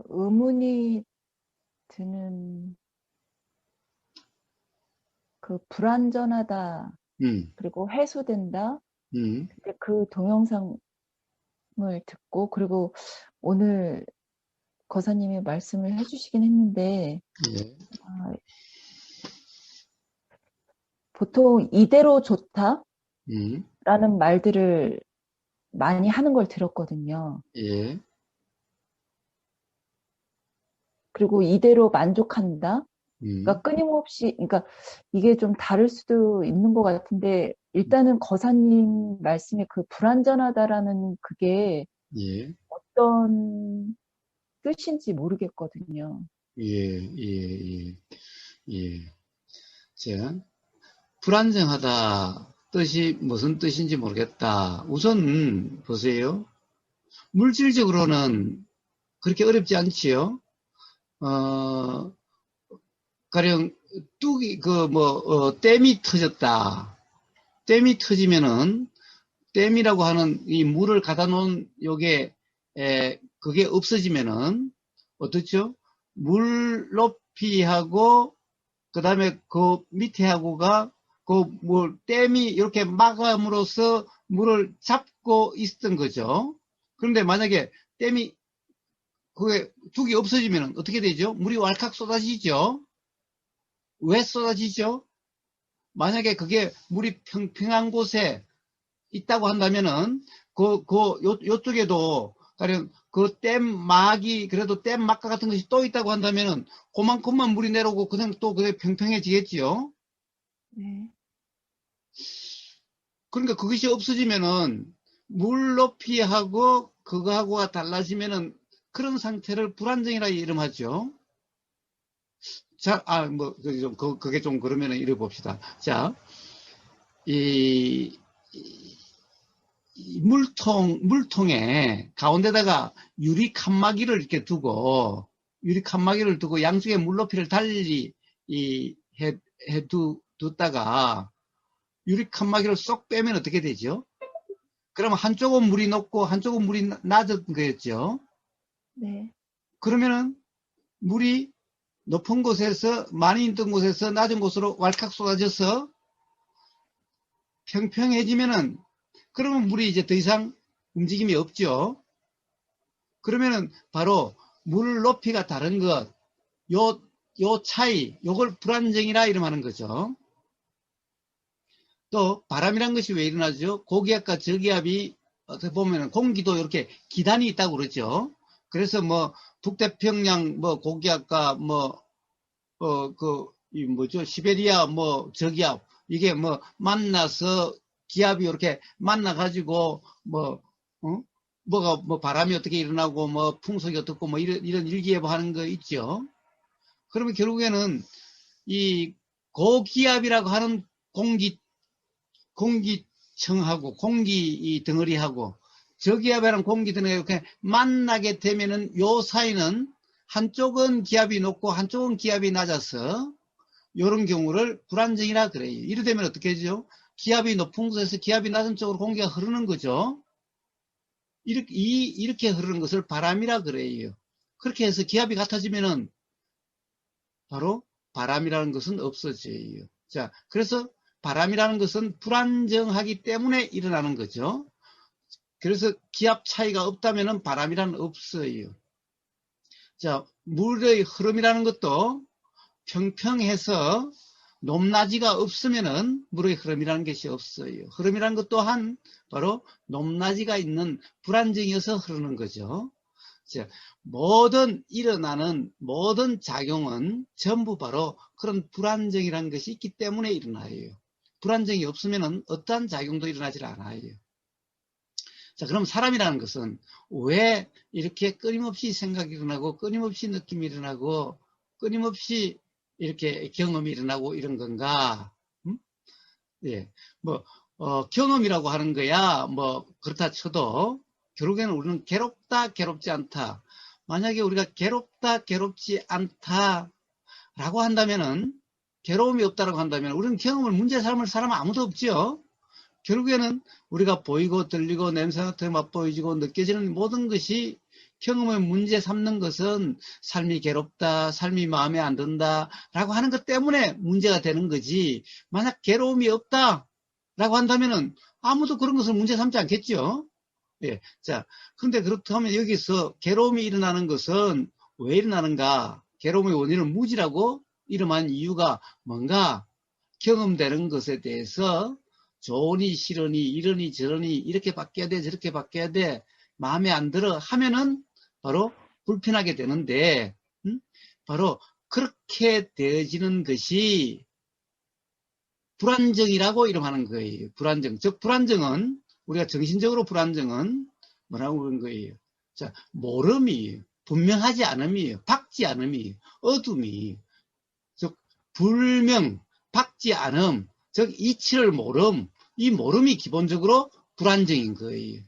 의문이 드는 그 불완전하다, 음, 그리고 해소된다. 음, 근데 그 동영상을 듣고, 그리고 오늘 거사님이 말씀을 해주시긴 했는데, 예, 아, 보통 이대로 좋다라는 음, 말들을 많이 하는 걸 들었거든요. 예, 그리고 이대로 만족한다. 음, 그러니까 끊임없이, 그러니까 이게 좀 다를 수도 있는 것 같은데, 일단은 거사님 말씀에 그 불완전하다라는 그게 예, 어떤 뜻인지 모르겠거든요. 예, 예, 예, 예. 자, 불안정하다. 뜻이 무슨 뜻인지 모르겠다. 우선 보세요. 물질적으로는 그렇게 어렵지 않지요. 어, 가령 뚝이 댐이 터졌다. 댐이 터지면은 댐이라고 하는 이 물을 가다 놓은 요게 그게 없어지면은 어떻죠? 물 높이하고 그다음에 그 밑에 하고가 그 뭐 댐이 이렇게 막음으로써 물을 잡고 있었던 거죠. 그런데 만약에 댐이 그게 둑이 없어지면 어떻게 되죠? 물이 왈칵 쏟아지죠. 왜 쏟아지죠? 만약에 그게 물이 평평한 곳에 있다고 한다면은 요쪽에도 가령 그 댐 막이 그래도 댐 막과 같은 것이 또 있다고 한다면은 그만큼만 물이 내려오고 그냥 또 그게 평평해지겠지요. 네. 그러니까 그것이 없어지면은 물 높이하고 그거하고가 달라지면은 그런 상태를 불안정이라 이름하죠. 자, 그게 좀 그러면은 이래 봅시다. 자, 이, 이 물통에 가운데다가 유리 칸막이를 이렇게 두고, 유리 칸막이를 두고 양쪽에 물 높이를 달리 뒀다가 유리 칸막이를 쏙 빼면 어떻게 되죠? 그러면 한쪽은 물이 높고 한쪽은 물이 낮은 거였죠. 네. 그러면은 물이 높은 곳에서 많이 있던 곳에서 낮은 곳으로 왈칵 쏟아져서 평평해지면은 그러면 물이 이제 더 이상 움직임이 없죠. 그러면은 바로 물 높이가 다른 것, 요 차이, 요걸 불안정이라 이름하는 거죠. 또 바람이란 것이 왜 일어나죠? 고기압과 저기압이 어떻게 보면 공기도 이렇게 기단이 있다고 그러죠. 그래서 뭐 북태평양 뭐 고기압과 이 뭐죠? 시베리아 뭐 저기압 이게 뭐 만나서 기압이 이렇게 만나 가지고 어? 뭐가 뭐 바람이 어떻게 일어나고 뭐 풍속이 어떻고 뭐 이런 일기예보하는 거 있죠. 그러면 결국에는 이 고기압이라고 하는 공기청하고 공기 덩어리하고 저기압이랑 공기 덩어리가 이렇게 만나게 되면은 요 사이는 한쪽은 기압이 높고 한쪽은 기압이 낮아서 이런 경우를 불안정이라 그래요. 이래 되면 어떻게 되죠? 기압이 높은 곳에서 기압이 낮은 쪽으로 공기가 흐르는 거죠. 이렇게 흐르는 것을 바람이라 그래요. 그렇게 해서 기압이 같아지면은 바로 바람이라는 것은 없어져요. 자, 그래서 바람이라는 것은 불안정하기 때문에 일어나는 거죠. 그래서 기압 차이가 없다면 바람이란 없어요. 자, 물의 흐름이라는 것도 평평해서 높낮이가 없으면은 물의 흐름이라는 것이 없어요. 흐름이라는 것 또한 바로 높낮이가 있는 불안정이어서 흐르는 거죠. 자, 일어나는 모든 작용은 전부 바로 그런 불안정이라는 것이 있기 때문에 일어나요. 불안정이 없으면 어떠한 작용도 일어나질 않아요. 자, 그럼 사람이라는 것은 왜 이렇게 끊임없이 생각이 일어나고 끊임없이 느낌이 일어나고 끊임없이 이렇게 경험이 일어나고 이런 건가? 예, 경험이라고 하는 거야, 그렇다 쳐도, 결국에는 우리는 괴롭다, 괴롭지 않다. 만약에 우리가 괴롭다, 괴롭지 않다라고 한다면은, 괴로움이 없다라고 한다면, 우리는 경험을 문제 삼을 사람은 아무도 없죠? 결국에는 우리가 보이고 들리고 냄새 맡아 맛보이고 느껴지는 모든 것이 경험의 문제 삼는 것은 삶이 괴롭다, 삶이 마음에 안 든다 라고 하는 것 때문에 문제가 되는 거지, 만약 괴로움이 없다 라고 한다면은 아무도 그런 것을 문제 삼지 않겠죠. 예. 자, 그런데 그렇다면 여기서 괴로움이 일어나는 것은 왜 일어나는가? 괴로움의 원인을 무지라고 이름한 이유가 뭔가? 경험되는 것에 대해서 좋으니 싫으니 이러니 저러니 이렇게 바뀌어야 돼 저렇게 바뀌어야 돼 마음에 안 들어 하면은 바로 불편하게 되는데, 바로 그렇게 되어지는 것이 불안정이라고 이름하는 거예요. 불안정. 즉 불안정은, 우리가 정신적으로 불안정은 뭐라고 그러는 거예요? 자, 모름이에요. 분명하지 않음이에요. 밝지 않음이에요. 어둠이. 즉 불명, 밝지 않음, 즉 이치를 모름, 이 모름이 기본적으로 불안정인 거예요.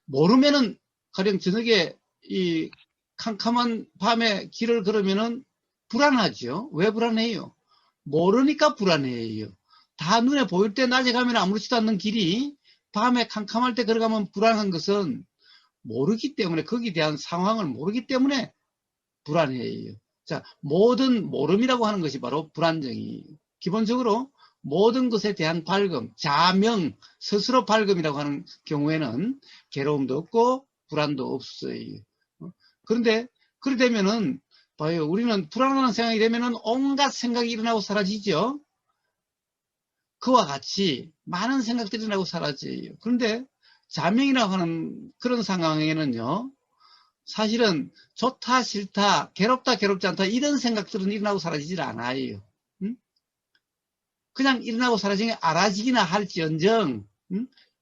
모르면은 가령 저녁에 이 캄캄한 밤에 길을 걸으면은 불안하죠. 왜 불안해요? 모르니까 불안해요. 다 눈에 보일 때 낮에 가면 아무렇지도 않는 길이 밤에 캄캄할 때 걸어가면 불안한 것은 모르기 때문에, 거기에 대한 상황을 모르기 때문에 불안해요. 자, 모든 모름이라고 하는 것이 바로 불안정이에요. 기본적으로 모든 것에 대한 밝음, 자명, 스스로 밝음이라고 하는 경우에는 괴로움도 없고 불안도 없어요. 그런데 그렇게 되면은 봐요, 우리는 불안한 생각이 되면은 온갖 생각이 일어나고 사라지죠. 그와 같이 많은 생각들이 일어나고 사라져요. 그런데 자명이라고 하는 그런 상황에는요, 사실은 좋다 싫다 괴롭다 괴롭지 않다 이런 생각들은 일어나고 사라지질 않아요. 그냥 일어나고 사라지는 게 알아지기나 할지언정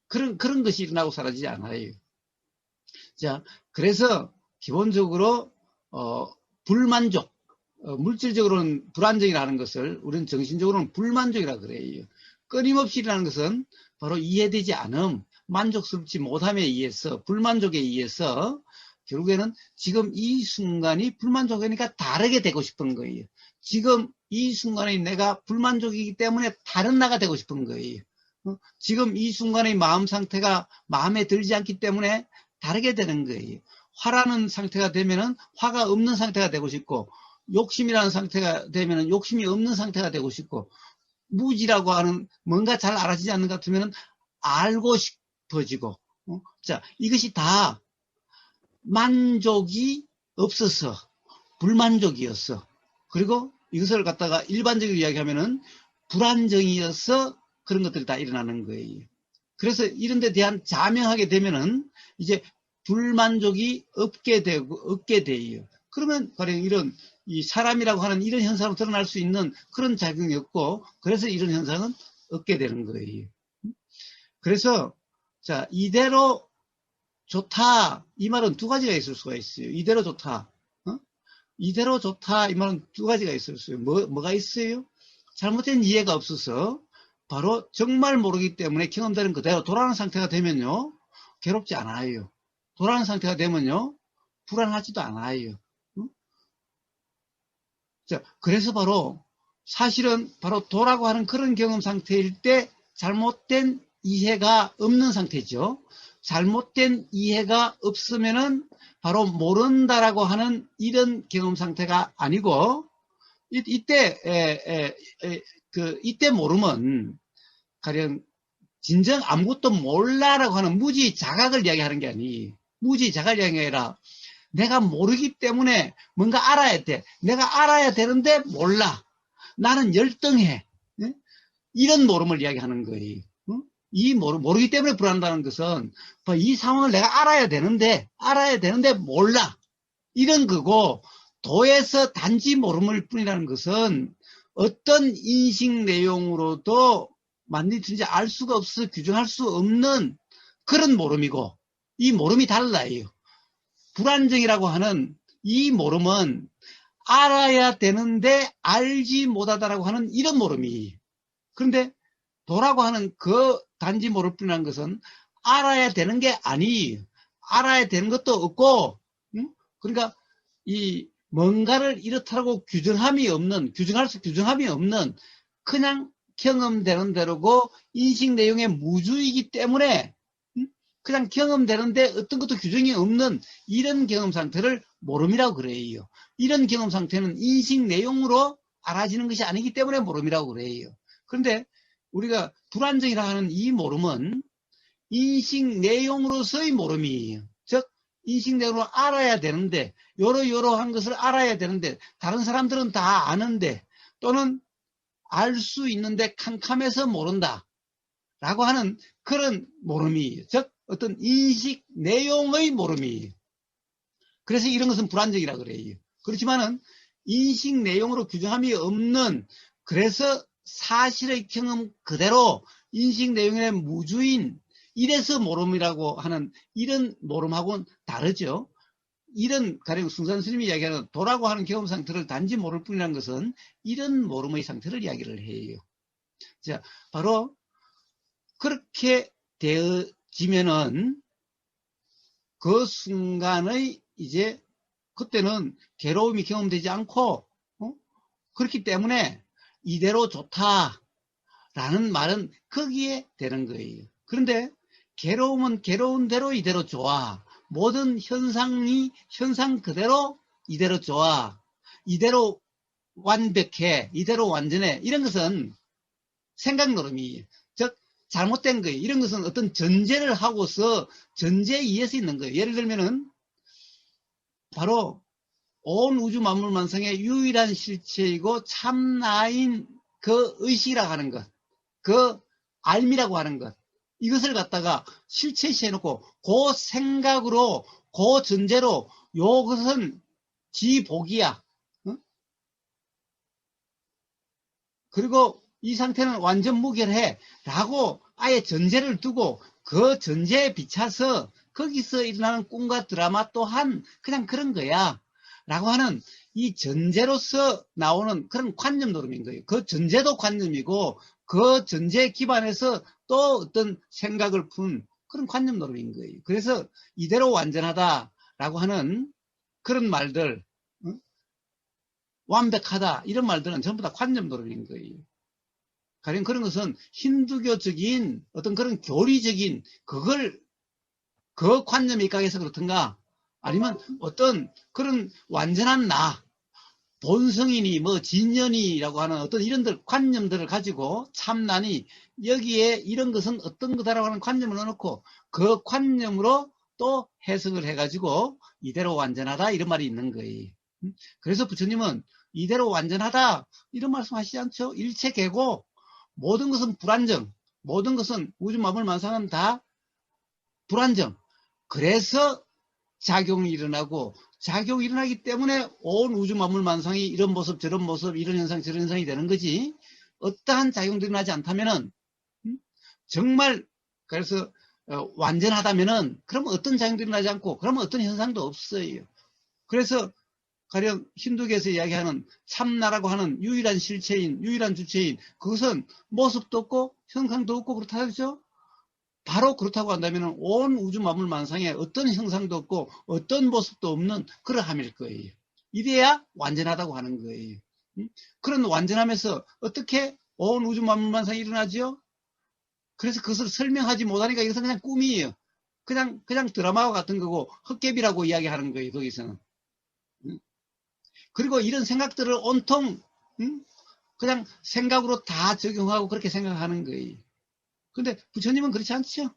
그런 것이 일어나고 사라지지 않아요. 자, 그래서 기본적으로 불만족, 물질적으로는 불안정이라는 것을 우리는 정신적으로는 불만족이라 그래요. 끊임없이 일어나는 것은 바로 이해되지 않음, 만족스럽지 못함에 의해서, 불만족에 의해서 결국에는 지금 이 순간이 불만족이니까 다르게 되고 싶은 거예요. 지금 이 순간에 내가 불만족이기 때문에 다른 나가 되고 싶은 거예요. 지금 이 순간의 마음 상태가 마음에 들지 않기 때문에 다르게 되는 거예요. 화라는 상태가 되면은 화가 없는 상태가 되고 싶고, 욕심이라는 상태가 되면은 욕심이 없는 상태가 되고 싶고, 무지라고 하는 뭔가 잘 알아지지 않는 것 같으면은 알고 싶어지고, 자, 이것이 다 만족이 없어서 불만족이었어. 그리고 이것을 갖다가 일반적으로 이야기하면은 불안정이어서 그런 것들이 다 일어나는 거예요. 그래서 이런 데 대한 자명하게 되면은 이제 불만족이 없게 돼요. 그러면 가령 이런 이 사람이라고 하는 이런 현상으로 드러날 수 있는 그런 작용이 없고, 그래서 이런 현상은 없게 되는 거예요. 그래서 자, 이대로 좋다 이 말은 두 가지가 있을 수가 있어요. 이대로 좋다, 이대로 좋다 이 말은 두 가지가 있을 수 있어요. 뭐가 있어요? 잘못된 이해가 없어서 바로 정말 모르기 때문에 경험되는 그대로 돌아가는 상태가 되면요, 괴롭지 않아요. 돌아가는 상태가 되면요, 불안하지도 않아요. 자, 그래서 바로 사실은 바로 도라고 하는 그런 경험 상태일 때 잘못된 이해가 없는 상태죠. 잘못된 이해가 없으면은 바로 모른다라고 하는 이런 경험 상태가 아니고, 이때 모름은 가령 진정 아무것도 몰라라고 하는 무지 자각을 이야기하는 게 아니, 무지 자각을 이야기하는 게 아니라 내가 모르기 때문에 뭔가 알아야 돼. 내가 알아야 되는데 몰라. 나는 열등해. 이런 모름을 이야기하는 거예요. 이 모르기 때문에 불안하다는 것은 이 상황을 내가 알아야 되는데 몰라. 이런 거고, 도에서 단지 모름일 뿐이라는 것은 어떤 인식 내용으로도 만들든지 알 수가 없어 규정할 수 없는 그런 모름이고, 이 모름이 달라요. 불안정이라고 하는 이 모름은 알아야 되는데 알지 못하다라고 하는 이런 모름이. 그런데 도라고 하는 그 단지 모를 뿐이라는 것은 알아야 되는 게 아니, 알아야 되는 것도 없고, 그러니까 이 뭔가를 이렇다라고 규정함이 없는 그냥 경험되는 대로고 인식 내용의 무주이기 때문에 그냥 경험되는데 어떤 것도 규정이 없는 이런 경험 상태를 모름이라고 그래요. 이런 경험 상태는 인식 내용으로 알아지는 것이 아니기 때문에 모름이라고 그래요. 그런데 우리가 불안정이라 하는 이 모름은 인식 내용으로서의 모름이에요. 즉 인식 내용으로 알아야 되는데 요러요러한 것을 알아야 되는데 다른 사람들은 다 아는데 또는 알 수 있는데 캄캄해서 모른다 라고 하는 그런 모름이에요. 즉 어떤 인식 내용의 모름이에요. 그래서 이런 것은 불안정이라고 그래요. 그렇지만은 인식 내용으로 규정함이 없는 그래서 사실의 경험 그대로 인식 내용의 무주인 이래서 모름이라고 하는 이런 모름하고는 다르죠. 이런 가령 승산 스님이 이야기하는 도라고 하는 경험 상태를 단지 모를 뿐이라는 것은 이런 모름의 상태를 이야기를 해요. 자, 바로 그렇게 되어지면은 그 순간의 이제 그때는 괴로움이 경험되지 않고 그렇기 때문에 이대로 좋다라는 말은 거기에 되는 거예요. 그런데 괴로움은 괴로운 대로 이대로 좋아. 모든 현상이 현상 그대로 이대로 좋아. 이대로 완벽해. 이대로 완전해. 이런 것은 생각 노름이에요. 즉 잘못된 거예요. 이런 것은 어떤 전제를 하고서 전제에 의해서 있는 거예요. 예를 들면은 바로 온 우주 만물 만상의 유일한 실체이고 참나인 그 의식이라고 하는 것, 그 알미라고 하는 것, 이것을 갖다가 실체시 해놓고 그 생각으로 그 전제로 요것은 지복이야. 어? 그리고 이 상태는 완전 무결해 라고 아예 전제를 두고 그 전제에 비춰서 거기서 일어나는 꿈과 드라마 또한 그냥 그런 거야 라고 하는 이 전제로서 나오는 그런 관념 노름인 거예요. 그 전제도 관념이고 그 전제에 기반해서 또 어떤 생각을 푼 그런 관념 노름인 거예요. 그래서 이대로 완전하다라고 하는 그런 말들, 완벽하다 이런 말들은 전부 다 관념 노름인 거예요. 가령 그런 것은 힌두교적인 어떤 그런 교리적인 그 관념에 입각해서 그렇든가 아니면 어떤 그런 완전한 나 본성이니 뭐 진연이라고 하는 어떤 이런들 관념들을 가지고 참나니 여기에 이런 것은 어떤 거다라고 하는 관념을 넣어놓고 그 관념으로 또 해석을 해가지고 이대로 완전하다 이런 말이 있는 거예요. 그래서 부처님은 이대로 완전하다 이런 말씀 하시지 않죠. 일체계고 모든 것은 불안정, 모든 것은 우주 만물 만상은 다 불안정. 그래서 작용이 일어나고 작용이 일어나기 때문에 온 우주 만물 만상이 이런 모습 저런 모습 이런 현상 저런 현상이 되는 거지 어떠한 작용들이 일어나지 않다면은 정말 그래서 완전하다면은 그러면 어떤 작용들이 일어나지 않고 그러면 어떤 현상도 없어요. 그래서 가령 힌두교에서 이야기하는 참나라고 하는 유일한 실체인 유일한 주체인 그것은 모습도 없고 형상도 없고 그렇다 하죠. 바로 그렇다고 한다면 온 우주 만물 만상에 어떤 형상도 없고 어떤 모습도 없는 그러함일 거예요. 이래야 완전하다고 하는 거예요. 그런 완전함에서 어떻게 온 우주 만물 만상이 일어나죠? 그래서 그것을 설명하지 못하니까 이것은 그냥 꿈이에요. 그냥 드라마와 같은 거고 헛개비라고 이야기하는 거예요. 거기서는. 그리고 이런 생각들을 온통 그냥 생각으로 다 적용하고 그렇게 생각하는 거예요. 근데 부처님은 그렇지 않죠.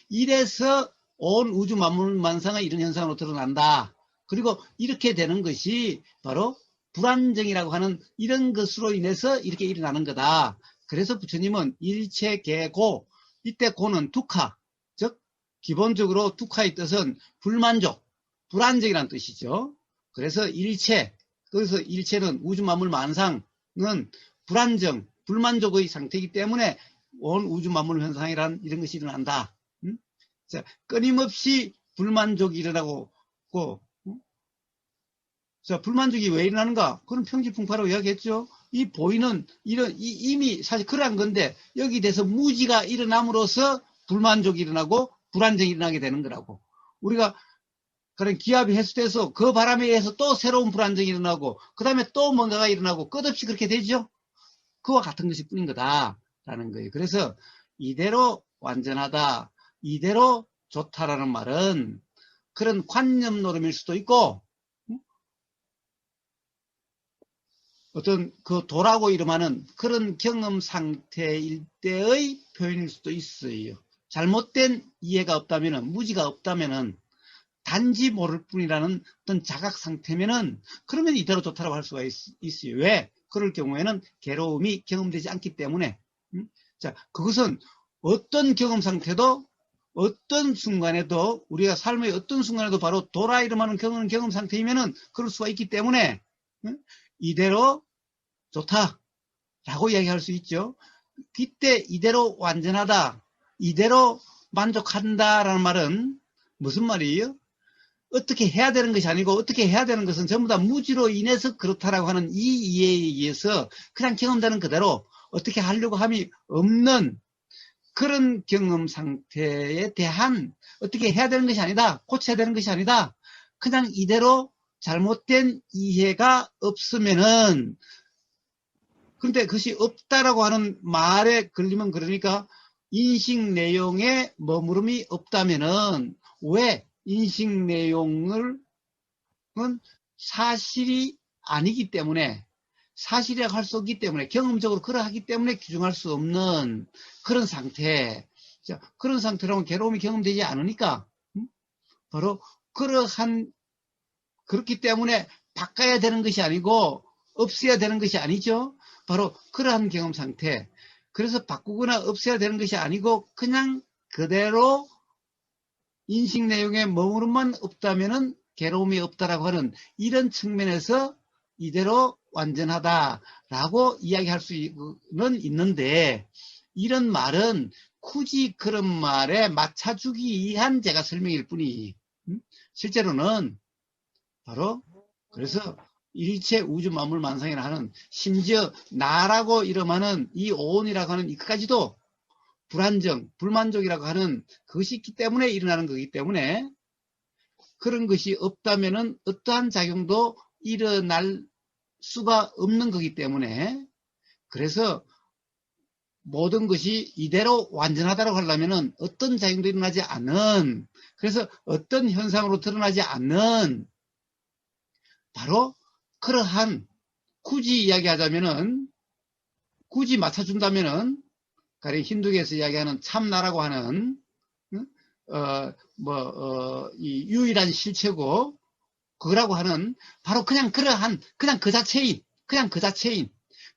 이래서 온 우주 만물 만상의 이런 현상으로 드러난다. 그리고 이렇게 되는 것이 바로 불안정이라고 하는 이런 것으로 인해서 이렇게 일어나는 거다. 그래서 부처님은 일체계고 이때 고는 두카, 즉 기본적으로 두카의 뜻은 불만족, 불안정이라는 뜻이죠. 그래서 일체, 그래서 일체는 우주 만물 만상은 불안정, 불만족의 상태이기 때문에 온 우주 만물 현상이란 이런 것이 일어난다. 자, 끊임없이 불만족이 일어나고, 자, 불만족이 왜 일어나는가? 그건 평지풍파라고 이야기했죠. 이 보이는, 이미 사실 그러한 건데, 여기 대해서 무지가 일어남으로써 불만족이 일어나고, 불안정이 일어나게 되는 거라고. 우리가, 그런 기압이 해소돼서 그 바람에 의해서 또 새로운 불안정이 일어나고, 그 다음에 또 뭔가가 일어나고, 끝없이 그렇게 되죠. 그와 같은 것이 뿐인 거다라는 거예요. 그래서 이대로 완전하다, 이대로 좋다라는 말은 그런 관념 노름일 수도 있고, 어떤 그 도라고 이름하는 그런 경험 상태일 때의 표현일 수도 있어요. 잘못된 이해가 없다면은, 무지가 없다면은, 단지 모를 뿐이라는 어떤 자각 상태면은, 그러면 이대로 좋다라고 할 수가 있어요. 왜? 그럴 경우에는 괴로움이 경험되지 않기 때문에. 자, 그것은 어떤 경험 상태도 어떤 순간에도, 우리가 삶의 어떤 순간에도 바로 도라 이름하는 경험 상태이면은 그럴 수가 있기 때문에 이대로 좋다라고 이야기할 수 있죠. 그때 이대로 완전하다, 이대로 만족한다라는 말은 무슨 말이에요? 어떻게 해야 되는 것이 아니고, 어떻게 해야 되는 것은 전부 다 무지로 인해서 그렇다라고 하는 이 이해에 의해서 그냥 경험되는 그대로 어떻게 하려고 함이 없는 그런 경험 상태에 대한 어떻게 해야 되는 것이 아니다, 고쳐야 되는 것이 아니다, 그냥 이대로 잘못된 이해가 없으면은, 근데 그것이 없다라고 하는 말에 걸리면, 그러니까 인식 내용에 머무름이 없다면은, 왜 인식 내용을 사실이 아니기 때문에, 사실이라고 할 수 없기 때문에, 경험적으로 그러하기 때문에 규정할 수 없는 그런 상태. 자, 그런 상태라면 괴로움이 경험되지 않으니까, 바로 그렇기 때문에 바꿔야 되는 것이 아니고 없애야 되는 것이 아니죠. 바로 그러한 경험 상태. 그래서 바꾸거나 없애야 되는 것이 아니고 그냥 그대로 인식 내용에 머무름만 없다면은 괴로움이 없다라고 하는 이런 측면에서 이대로 완전하다라고 이야기할 수는 있는데, 이런 말은 굳이 그런 말에 맞춰주기 위한 제가 설명일 뿐이, 실제로는 바로 그래서 일체 우주 만물 만상이라 하는, 심지어 나라고 이름하는 이 오온이라고 하는 이까지도 불안정, 불만족이라고 하는 그것이 있기 때문에 일어나는 거기 때문에, 그런 것이 없다면은 어떠한 작용도 일어날 수가 없는 거기 때문에, 그래서 모든 것이 이대로 완전하다고 하려면은 어떤 작용도 일어나지 않는, 그래서 어떤 현상으로 드러나지 않는, 바로 그러한, 굳이 이야기하자면은, 굳이 맞춰준다면은, 가령 힌두교에서 이야기하는 참나라고 하는, 이 유일한 실체고, 그거라고 하는, 바로 그냥 그러한, 그냥 그 자체인,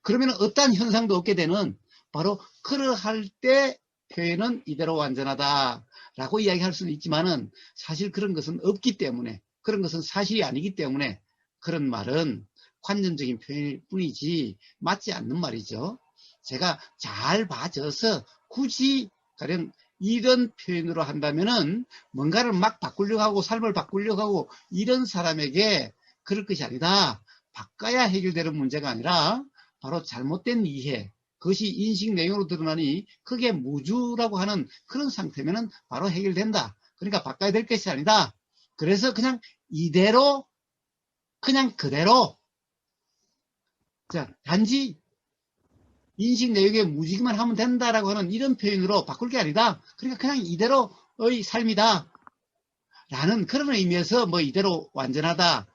그러면 어떠한 현상도 없게 되는, 바로 그러할 때 표현은 이대로 완전하다라고 이야기할 수는 있지만은, 사실 그런 것은 없기 때문에, 그런 것은 사실이 아니기 때문에, 그런 말은 관념적인 표현일 뿐이지 맞지 않는 말이죠. 제가 잘 봐줘서 굳이 가령 이런 표현으로 한다면은 뭔가를 막 바꾸려고 하고 삶을 바꾸려고 하고 이런 사람에게 그럴 것이 아니다. 바꿔야 해결되는 문제가 아니라 바로 잘못된 이해, 그것이 인식 내용으로 드러나니 그게 무주라고 하는 그런 상태면은 바로 해결된다. 그러니까 바꿔야 될 것이 아니다. 그래서 그냥 이대로, 그냥 그대로, 자, 단지 인식 내용에 무지기만 하면 된다라고 하는 이런 표현으로 바꿀 게 아니다. 그러니까 그냥 이대로의 삶이다 라는 그런 의미에서 뭐 이대로 완전하다,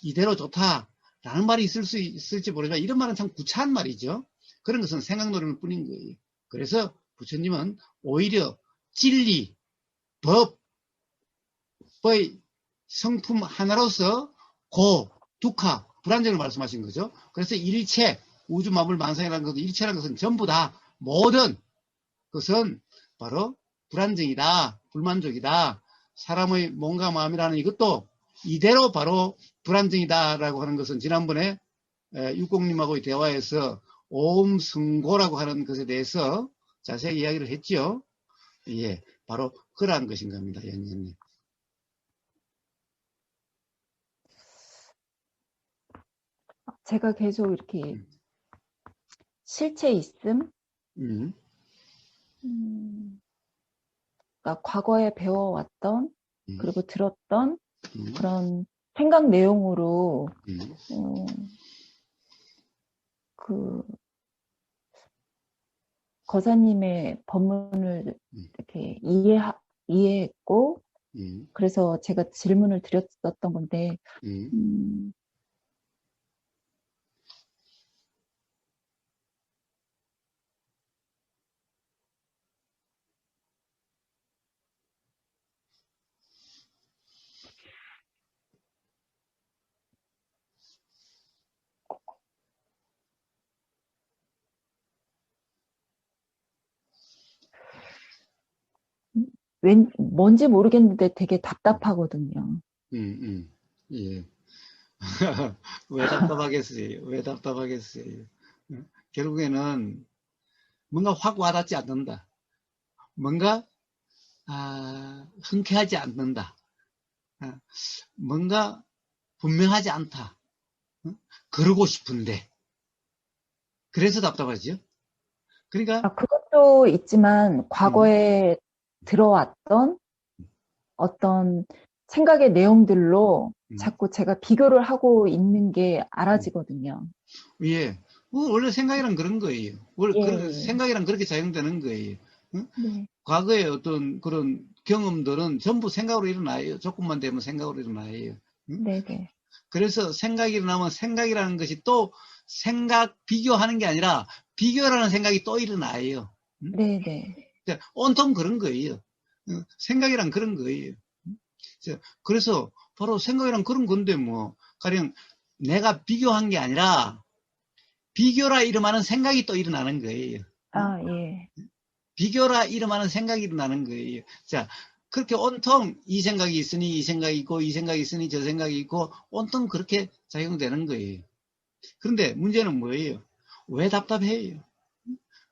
이대로 좋다 라는 말이 있을 수 있을지 모르지만, 이런 말은 참 구차한 말이죠. 그런 것은 생각노름일 뿐인 거예요. 그래서 부처님은 오히려 진리, 법의 성품 하나로서 두카, 불안정을 말씀하신 거죠. 그래서 일체, 우주 만물 만상이라는 것은, 일체라는 것은 전부 다, 모든 것은 바로 불안정이다, 불만족이다. 사람의 몸과 마음이라는 이것도 이대로 바로 불안정이다라고 하는 것은 지난번에 육공님하고의 대화에서 오음승고라고 하는 것에 대해서 자세히 이야기를 했죠. 예, 바로 그러한 것인 겁니다, 연연님. 제가 계속 이렇게 실체 있음, 그러니까 과거에 배워왔던 그리고 들었던 그런 생각 내용으로 거사님의 법문을 이렇게 이해했고, 그래서 제가 질문을 드렸었던 건데, 뭔지 모르겠는데 되게 답답하거든요. 예. 왜 답답하겠어요? 왜 답답하겠어요? 결국에는 뭔가 확 와닿지 않는다. 뭔가 흔쾌하지 않는다. 뭔가 분명하지 않다. 그러고 싶은데 그래서 답답하죠. 그러니까 그것도 있지만 과거에 들어왔던 어떤 생각의 내용들로 자꾸 제가 비교를 하고 있는 게 알아지거든요. 예. 원래 생각이란 그런 거예요. 원래 예. 생각이란 그렇게 작용되는 거예요. 네. 과거의 어떤 그런 경험들은 전부 생각으로 일어나요. 조금만 되면 생각으로 일어나요. 네네. 그래서 생각이 일어나면 생각이라는 것이 또 생각 비교하는 게 아니라 비교라는 생각이 또 일어나요. 네네. 온통 그런 거예요. 생각이란 그런 거예요. 그래서 바로 생각이란 그런 건데 뭐 가령 내가 비교한 게 아니라 비교라 이름하는 생각이 또 일어나는 거예요. 예. 비교라 이름하는 생각이 일어나는 거예요. 자, 그렇게 온통 이 생각이 있으니 이 생각이 있고 이 생각이 있으니 저 생각이 있고 온통 그렇게 작용되는 거예요. 그런데 문제는 뭐예요? 왜 답답해요?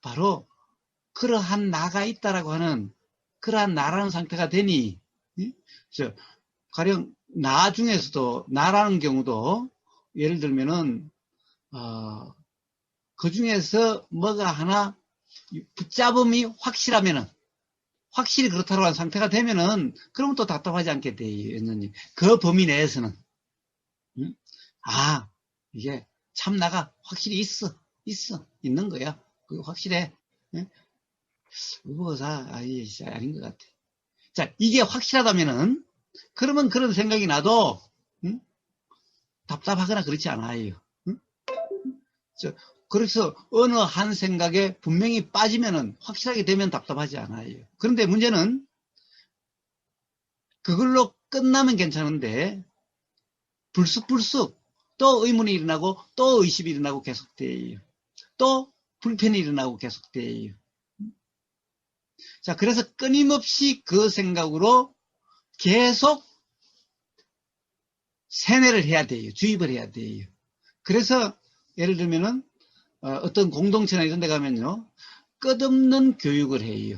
바로 그러한 나가 있다라고 하는 그러한 나라는 상태가 되니 가령 나 중에서도 나라는 경우도 예를 들면은 그 중에서 뭐가 하나 붙잡음이 확실하면은 확실히 그렇다고 하는 상태가 되면은 그러면 또 답답하지 않게 돼요. 그 범위 내에서는 이게 참 나가 확실히 있는 거야. 그게 확실해. 의보사 아닌 것 같아. 자, 이게 확실하다면은 그러면 그런 생각이 나도 답답하거나 그렇지 않아요. 그래서 어느 한 생각에 분명히 빠지면은 확실하게 되면 답답하지 않아요. 그런데 문제는 그걸로 끝나면 괜찮은데 불쑥불쑥 또 의문이 일어나고 또 의심이 일어나고 계속돼요. 또 불편이 일어나고 계속돼요. 자, 그래서 끊임없이 그 생각으로 계속 세뇌를 해야 돼요. 주입을 해야 돼요. 그래서 예를 들면은 어떤 공동체나 이런 데 가면요. 끝없는 교육을 해요.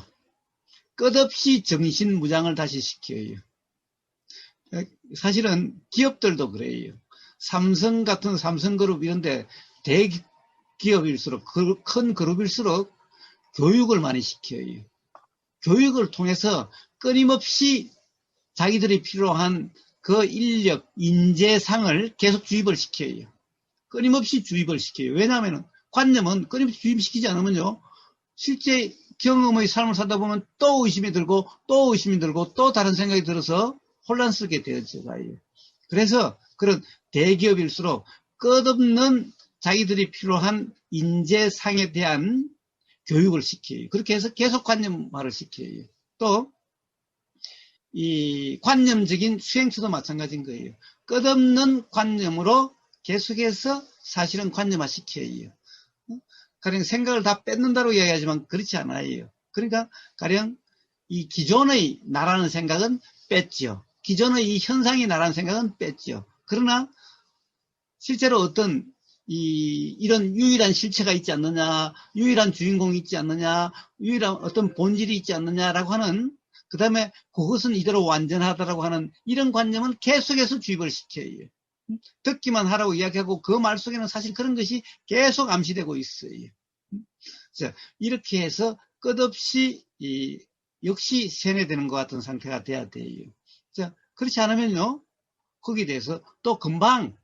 끝없이 정신무장을 다시 시켜요. 사실은 기업들도 그래요. 삼성 같은 삼성그룹 이런 데 대기업일수록 큰 그룹일수록 교육을 많이 시켜요. 교육을 통해서 끊임없이 자기들이 필요한 그 인력, 인재상을 계속 주입을 시켜요. 끊임없이 주입을 시켜요. 왜냐하면 관념은 끊임없이 주입시키지 않으면요. 실제 경험의 삶을 살다 보면 또 의심이 들고 또 의심이 들고 또 다른 생각이 들어서 혼란스럽게 되어져가요. 그래서 그런 대기업일수록 끝없는 자기들이 필요한 인재상에 대한 교육을 시켜요. 그렇게 해서 계속 관념화를 시켜요. 또 이 관념적인 수행처도 마찬가지인 거예요. 끝없는 관념으로 계속해서 사실은 관념화 시켜요. 가령 생각을 다 뺏는다고 이야기하지만 그렇지 않아요. 그러니까 가령 이 기존의 나라는 생각은 뺐죠. 기존의 이 현상이 나라는 생각은 뺐죠. 그러나 실제로 어떤 이런 유일한 실체가 있지 않느냐, 유일한 주인공이 있지 않느냐, 유일한 어떤 본질이 있지 않느냐라고 하는 그 다음에 그것은 이대로 완전하다라고 하는 이런 관념은 계속해서 주입을 시켜요. 듣기만 하라고 이야기하고 그 말 속에는 사실 그런 것이 계속 암시되고 있어요. 자, 이렇게 해서 끝없이 역시 세뇌되는 것 같은 상태가 돼야 돼요. 자, 그렇지 않으면요, 거기에 대해서 또 금방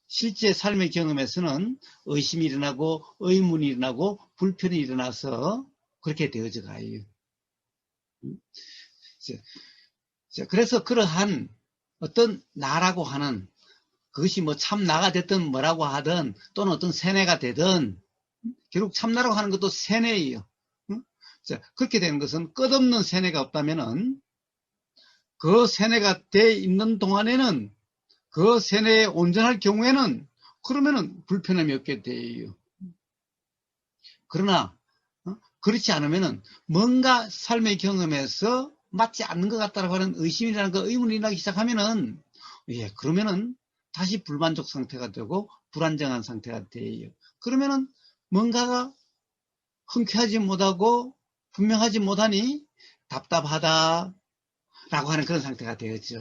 실제 삶의 경험에서는 의심이 일어나고 의문이 일어나고 불편이 일어나서 그렇게 되어져 가요. 그래서 그러한 어떤 나라고 하는 그것이 뭐 참나가 됐든 뭐라고 하든 또는 어떤 세뇌가 되든 결국 참나라고 하는 것도 세뇌예요. 그렇게 되는 것은 끝없는 세뇌가 없다면은 그 세뇌가 돼 있는 동안에는 그 세뇌에 온전할 경우에는 그러면은 불편함이 없게 돼요. 그러나 그렇지 않으면은 뭔가 삶의 경험에서 맞지 않는 것 같다라고 하는 의심이라는 거 의문이 나기 시작하면은 그러면은 다시 불만족 상태가 되고 불안정한 상태가 돼요. 그러면은 뭔가가 흔쾌하지 못하고 분명하지 못하니 답답하다라고 하는 그런 상태가 되었죠.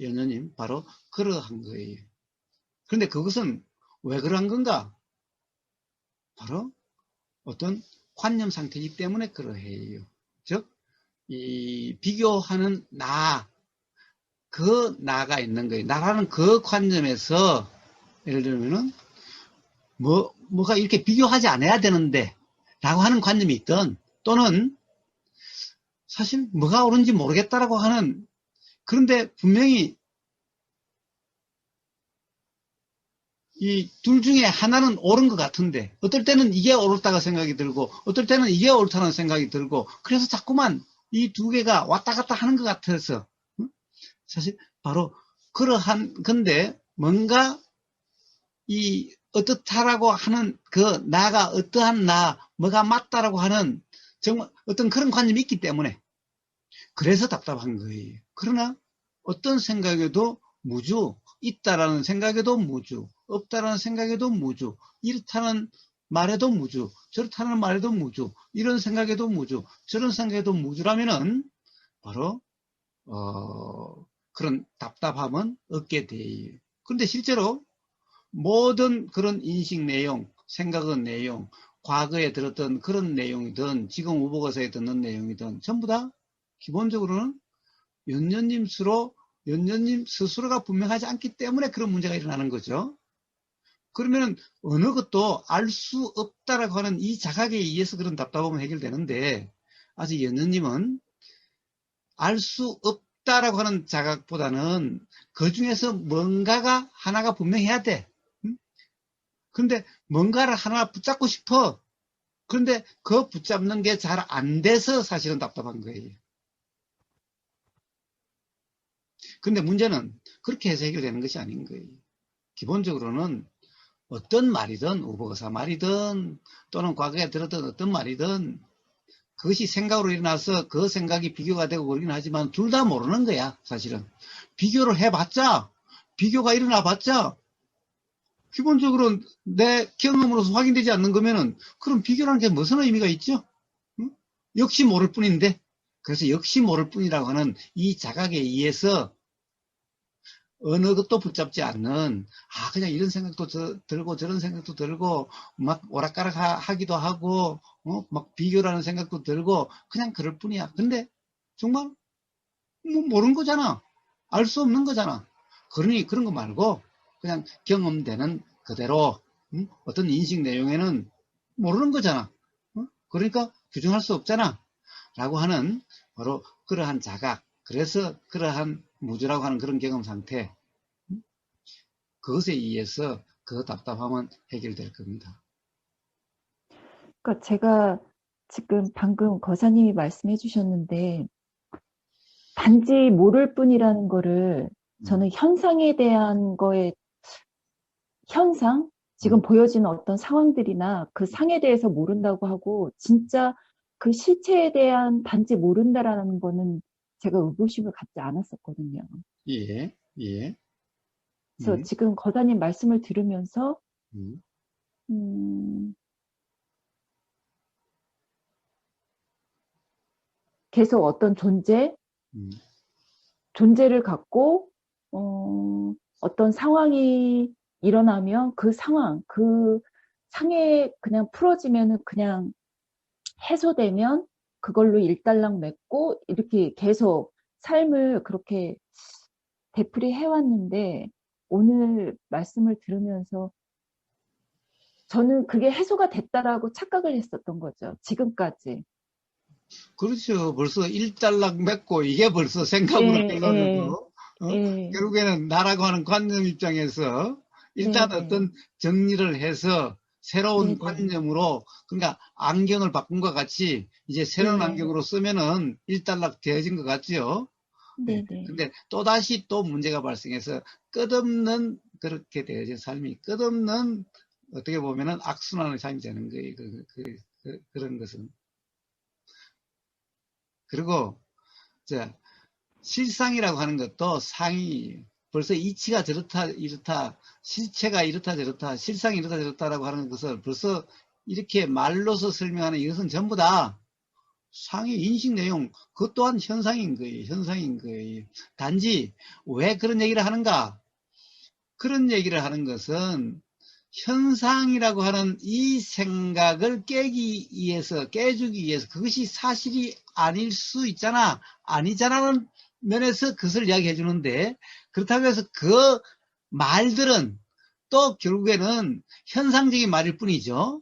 연녀님 바로 그러한 거예요. 그런데 그것은 왜 그러한 건가? 바로 어떤 관념 상태이기 때문에 그러해요. 즉, 이 비교하는 그 나가 있는 거예요. 나라는 그 관점에서 예를 들면은 뭐가 이렇게 비교하지 않아야 되는데 라고 하는 관념이 있던 또는 사실 뭐가 옳은지 모르겠다라고 하는 그런데 분명히 이 둘 중에 하나는 옳은 것 같은데 어떨 때는 이게 옳다고 생각이 들고 어떨 때는 이게 옳다는 생각이 들고 그래서 자꾸만 이 두 개가 왔다 갔다 하는 것 같아서 사실 바로 그러한 건데 뭔가 이 어떻다라고 하는 그 나가 어떠한 뭐가 맞다라고 하는 정말 어떤 그런 관념이 있기 때문에 그래서 답답한 거예요. 그러나 어떤 생각에도 무주, 있다라는 생각에도 무주, 없다라는 생각에도 무주, 이렇다는 말에도 무주, 저렇다는 말에도 무주, 이런 생각에도 무주, 저런 생각에도 무주라면은 바로 그런 답답함은 없게 돼요. 그런데 실제로 모든 그런 인식 내용, 생각의 내용, 과거에 들었던 그런 내용이든 지금 우보가사에 듣는 내용이든 전부 다 기본적으로는 연녀님 스스로가 분명하지 않기 때문에 그런 문제가 일어나는 거죠. 그러면 어느 것도 알 수 없다라고 하는 이 자각에 의해서 그런 답답함은 해결되는데 아직 연녀님은 알 수 없다라고 하는 자각보다는 그 중에서 뭔가가 하나가 분명해야 돼. 그런데 뭔가를 하나 붙잡고 싶어. 그런데 그 붙잡는 게 잘 안 돼서 사실은 답답한 거예요. 근데 문제는 그렇게 해서 해결되는 것이 아닌 거예요. 기본적으로는 어떤 말이든 우보거사 말이든 또는 과거에 들었던 어떤 말이든 그것이 생각으로 일어나서 그 생각이 비교가 되고 그러긴 하지만 둘 다 모르는 거야 사실은. 비교를 해봤자 비교가 일어나봤자 기본적으로 내 경험으로서 확인되지 않는 거면은 그럼 비교라는 게 무슨 의미가 있죠? 응? 역시 모를 뿐인데 그래서 역시 모를 뿐이라고 하는 이 자각에 의해서 어느 것도 붙잡지 않는 그냥 이런 생각도 들고 저런 생각도 들고 막 오락가락 하기도 하고 막 비교라는 생각도 들고 그냥 그럴 뿐이야. 근데 정말 뭐 모르는 거잖아. 알 수 없는 거잖아. 그러니 그런 거 말고 그냥 경험되는 그대로 어떤 인식 내용에는 모르는 거잖아. 그러니까 규정할 수 없잖아. 라고 하는 바로 그러한 자각, 그래서 그러한 무주라고 하는 그런 경험 상태, 그것에 의해서 그 답답함은 해결될 겁니다. 그러니까 제가 지금 방금 거사님이 말씀해 주셨는데 단지 모를 뿐이라는 거를 저는 현상에 대한 거에 현상, 지금 보여지는 어떤 상황들이나 그 상에 대해서 모른다고 하고 진짜 그 실체에 대한 단지 모른다라는 거는 제가 의구심을 갖지 않았었거든요. 예, 예. 그래서 지금 거사님 말씀을 들으면서 음, 계속 어떤 존재를 갖고 어떤 상황이 일어나면 그 상황, 그 상에 그냥 풀어지면은 그냥 해소되면 그걸로 일단락 맺고 이렇게 계속 삶을 그렇게 되풀이 해왔는데 오늘 말씀을 들으면서 저는 그게 해소가 됐다라고 착각을 했었던 거죠. 지금까지. 그렇죠. 벌써 일단락 맺고 이게 벌써 생각으로 예, 예, 결론이고, 예, 결국에는 나라고 하는 관념 입장에서 일단 네, 어떤 정리를 해서 네, 새로운 네, 관념으로, 그러니까 안경을 바꾼 것 같이 이제 새로운 네, 안경으로 쓰면은 일단락 되어진 것 같지요. 네. 네, 네, 근데 또다시 또 문제가 발생해서 끝없는 그렇게 되어진 삶이 끝없는 어떻게 보면은 악순환의 삶이 되는 거예요. 그런 것은. 그리고 자, 실상이라고 하는 것도 상이 벌써 이치가 저렇다 이렇다 실체가 이렇다 저렇다 실상이 이렇다 저렇다라고 하는 것을 벌써 이렇게 말로서 설명하는 이것은 전부 다 상의 인식 내용 그것 또한 현상인 거예요. 현상인 거예요. 단지 왜 그런 얘기를 하는가? 그런 얘기를 하는 것은 현상이라고 하는 이 생각을 깨주기 위해서 그것이 사실이 아닐 수 있잖아, 아니잖아는 면에서 그것을 이야기해 주는데, 그렇다고 해서 그 말들은 또 결국에는 현상적인 말일 뿐이죠.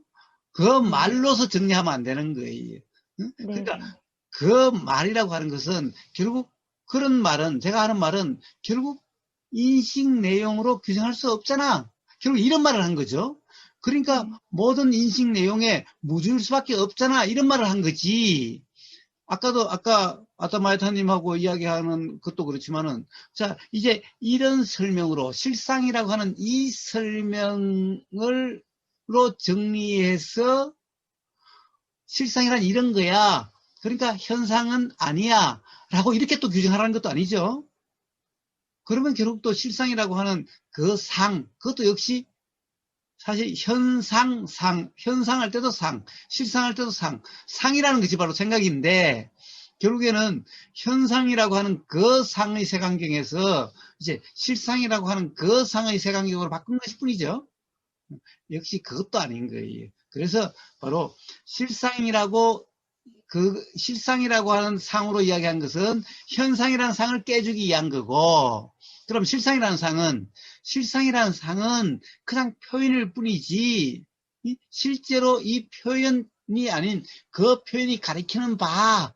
그 네, 말로서 정리하면 안 되는 거예요. 네, 그러니까 네, 그 말이라고 하는 것은 결국 그런 말은, 제가 하는 말은 결국 인식 내용으로 규정할 수 없잖아. 결국 이런 말을 한 거죠. 그러니까 네, 모든 인식 내용에 무줄 수밖에 없잖아. 이런 말을 한 거지. 아까 아타마이타님하고 이야기하는 것도 그렇지만은, 자, 이제 이런 설명으로 실상이라고 하는 이 설명을 로 정리해서 실상이란 이런 거야. 그러니까 현상은 아니야. 라고 이렇게 또 규정하라는 것도 아니죠. 그러면 결국 또 실상이라고 하는 그 그것도 역시 사실 현상할 때도 실상할 때도 상이라는 것이 바로 생각인데, 결국에는 현상이라고 하는 그 상의 색안경에서 이제 실상이라고 하는 그 상의 색안경으로 바꾼 것일 뿐이죠. 역시 그것도 아닌 거예요. 그래서 바로 실상이라고 실상이라고 하는 상으로 이야기한 것은 현상이라는 상을 깨주기 위한 거고, 그럼 실상이라는 상은 그냥 표현일 뿐이지, 실제로 이 표현이 아닌 그 표현이 가리키는 바,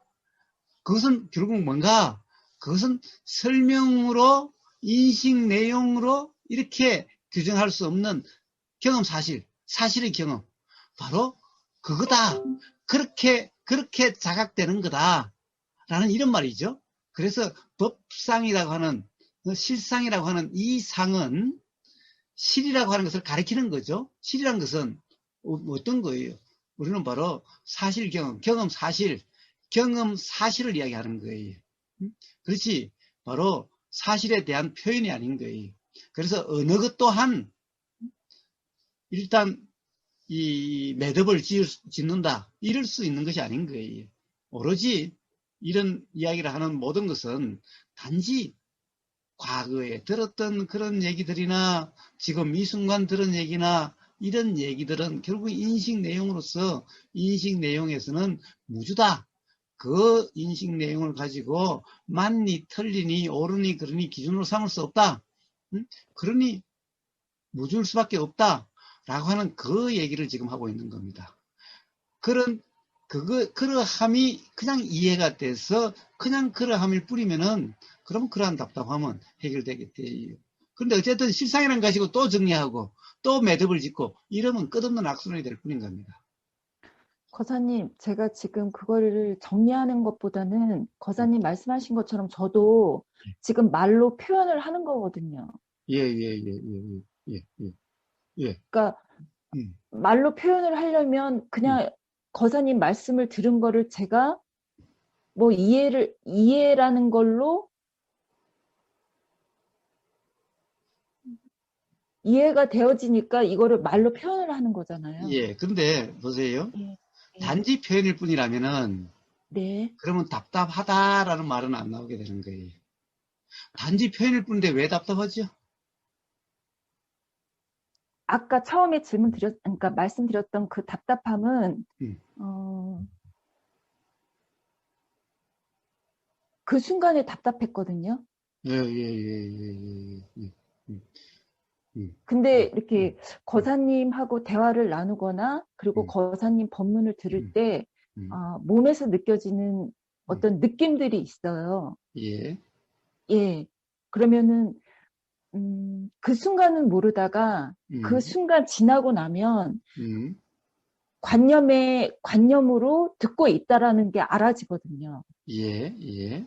그것은 결국 뭔가, 그것은 설명으로, 인식 내용으로 이렇게 규정할 수 없는 경험 사실의 경험. 바로 그거다. 그렇게 자각되는 거다. 라는 이런 말이죠. 그래서 법상이라고 하는, 실상이라고 하는 이 상은 실이라고 하는 것을 가리키는 거죠. 실이라는 것은 어떤 거예요? 우리는 바로 사실 경험 사실을 이야기하는 거예요. 그렇지. 바로 사실에 대한 표현이 아닌 거예요. 그래서 어느 것 또한 일단 이 매듭을 짓는다 이럴 수 있는 것이 아닌 거예요. 오로지 이런 이야기를 하는 모든 것은 단지 과거에 들었던 그런 얘기들이나 지금 이 순간 들은 얘기나 이런 얘기들은 결국 인식 내용으로서 인식 내용에서는 무주다. 그 인식 내용을 가지고 맞니 틀리니 옳으니 그러니 기준으로 삼을 수 없다. 그러니 무줄 수밖에 없다. 라고 하는 그 얘기를 지금 하고 있는 겁니다. 그러함이 그냥 이해가 돼서 그냥 그러함일 뿐이면은, 그럼 그러한 답답함은 해결되겠대요. 그런데 어쨌든 실상이라는 거 가지고 또 정리하고 또 매듭을 짓고 이러면 끝없는 악순환이 될 뿐인 겁니다. 거사님, 제가 지금 그거를 정리하는 것보다는 거사님 말씀하신 것처럼 저도 지금 말로 표현을 하는 거거든요. 예, 예, 예, 예, 예, 예, 예, 그러니까 음, 말로 표현을 하려면 음. 그냥 거사님 말씀을 들은 거를 제가 뭐 이해라는 걸로 이해가 되어지니까 이거를 말로 표현을 하는 거잖아요. 예. 근데 보세요. 예, 예, 단지 표현일 뿐이라면은 네. 그러면 답답하다라는 말은 안 나오게 되는 거예요. 단지 표현일 뿐인데 왜 답답하죠? 아까 처음에 그러니까 말씀드렸던 그 답답함은, 음. 어, 그 순간에 답답했거든요. 예, 예, 예, 예, 예, 예. 음. 근데 음, 이렇게 거사님하고 대화를 나누거나 그리고 음, 거사님 법문을 들을 음, 때 음, 몸에서 느껴지는 음. 어떤 느낌들이 있어요. 예, 예. 그러면은 그 순간은 모르다가 그 음, 순간 지나고 나면 음, 관념으로 듣고 있다라는 게 알아지거든요. 예, 예,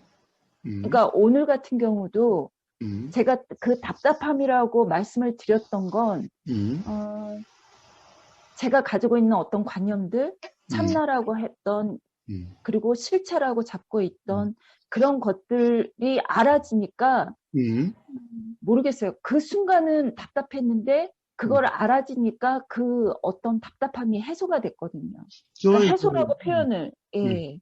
음, 그러니까 오늘 같은 경우도 음, 제가 그 답답함이라고 말씀을 드렸던 건, 음, 어, 제가 가지고 있는 어떤 관념들, 음, 참나라고 했던, 음, 그리고 실체라고 잡고 음, 있던 그런 것들이 알아지니까, 음, 모르겠어요. 그 순간은 답답했는데, 음. 그걸 알아지니까 그 어떤 답답함이 해소가 됐거든요. 그러니까 저희, 해소라고 표현을, 음, 예,